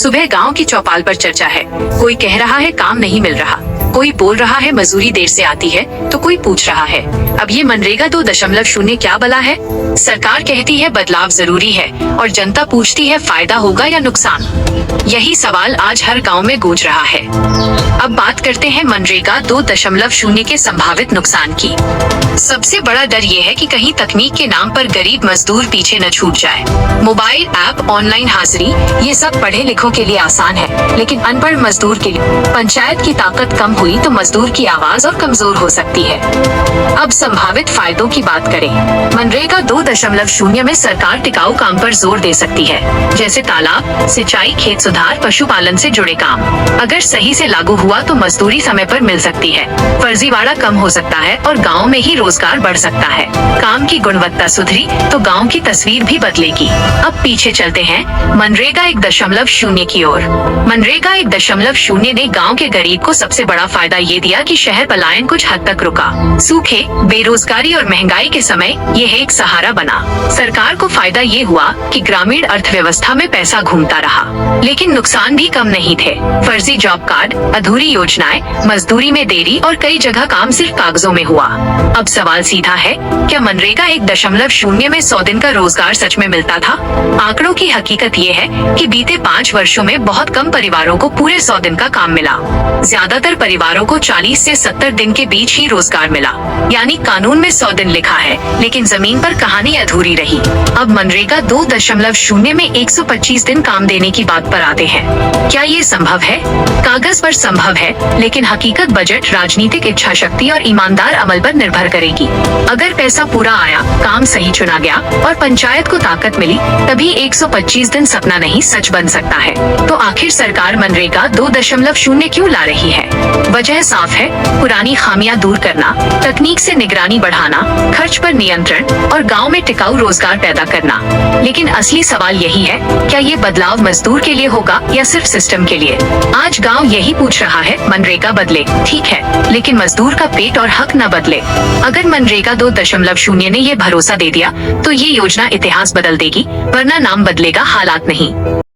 सुबह गांव की चौपाल पर चर्चा है। कोई कह रहा है काम नहीं मिल रहा, कोई बोल रहा है मजदूरी देर से आती है, तो कोई पूछ रहा है अब ये मनरेगा 2.0 क्या बला है। सरकार कहती है बदलाव जरूरी है और जनता पूछती है फायदा होगा या नुकसान। यही सवाल आज हर गांव में गूंज रहा है। अब बात करते हैं मनरेगा 2.0 के संभावित नुकसान की। सबसे बड़ा डर ये है कि कहीं तकनीक के नाम पर गरीब मजदूर पीछे न छूट जाए। मोबाइल ऐप, ऑनलाइन हाजिरी, ये सब पढ़े लिखों के लिए आसान है, लेकिन अनपढ़ मजदूर के लिए पंचायत की ताकत कम हुई तो मजदूर की आवाज और कमजोर हो सकती है। अब संभावित फायदों की बात करें। मनरेगा 2.0 में सरकार टिकाऊ काम पर जोर दे सकती है, जैसे तालाब, सिंचाई, खेत सुधार, पशुपालन से जुड़े काम। अगर सही से लागू हुआ तो मजदूरी समय पर मिल सकती है, फर्जीवाड़ा कम हो सकता है और गाँव में ही रोजगार बढ़ सकता है। काम की गुणवत्ता सुधरी तो गाँव की तस्वीर भी बदलेगी। अब पीछे चलते हैं मनरेगा 1.0 की ओर। मनरेगा 1.0 ने गाँव के गरीब को सबसे बड़ा फायदा ये दिया कि शहर पलायन कुछ हद तक रुका। सूखे, बेरोजगारी और महंगाई के समय ये एक सहारा बना। सरकार को फायदा ये हुआ कि ग्रामीण अर्थव्यवस्था में पैसा घूमता रहा, लेकिन नुकसान भी कम नहीं थे। फर्जी जॉब कार्ड, अधूरी योजनाएं, मजदूरी में देरी और कई जगह काम सिर्फ कागजों में हुआ। अब सवाल सीधा है, क्या मनरेगा 1.0 में 100 दिन का रोजगार सच में मिलता था? आंकड़ों की हकीकत ये है कि बीते 5 वर्षों में बहुत कम परिवारों को पूरे 100 दिन का काम मिला। ज्यादातर परिवारों को 40 से 70 दिन के बीच ही रोजगार मिला। यानी कानून में 100 दिन लिखा है, लेकिन जमीन पर कहानी अधूरी रही। अब मनरेगा 2.0 में 125 दिन काम देने की बात पर आते हैं। क्या ये संभव है? कागज पर संभव है, लेकिन हकीकत बजट, राजनीतिक इच्छा शक्ति और ईमानदार अमल पर निर्भर करेगी। अगर पैसा पूरा आया, काम सही चुना गया और पंचायत को ताकत मिली, तभी 125 दिन सपना नहीं सच बन सकता है। तो आखिर सरकार मनरेगा 2.0 क्यों ला रही है? वजह साफ है, पुरानी खामियां दूर करना, तकनीक से निगरानी बढ़ाना, खर्च पर नियंत्रण और गांव में टिकाऊ रोजगार पैदा करना। लेकिन असली सवाल यही है, क्या ये बदलाव मजदूर के लिए होगा या सिर्फ सिस्टम के लिए? आज गांव यही पूछ रहा है, मनरेगा बदले, ठीक है, लेकिन मजदूर का पेट और हक न बदले। अगर मनरेगा 2.0 ने ये भरोसा दे दिया तो ये योजना इतिहास बदल देगी, वरना नाम बदलेगा, हालात नहीं।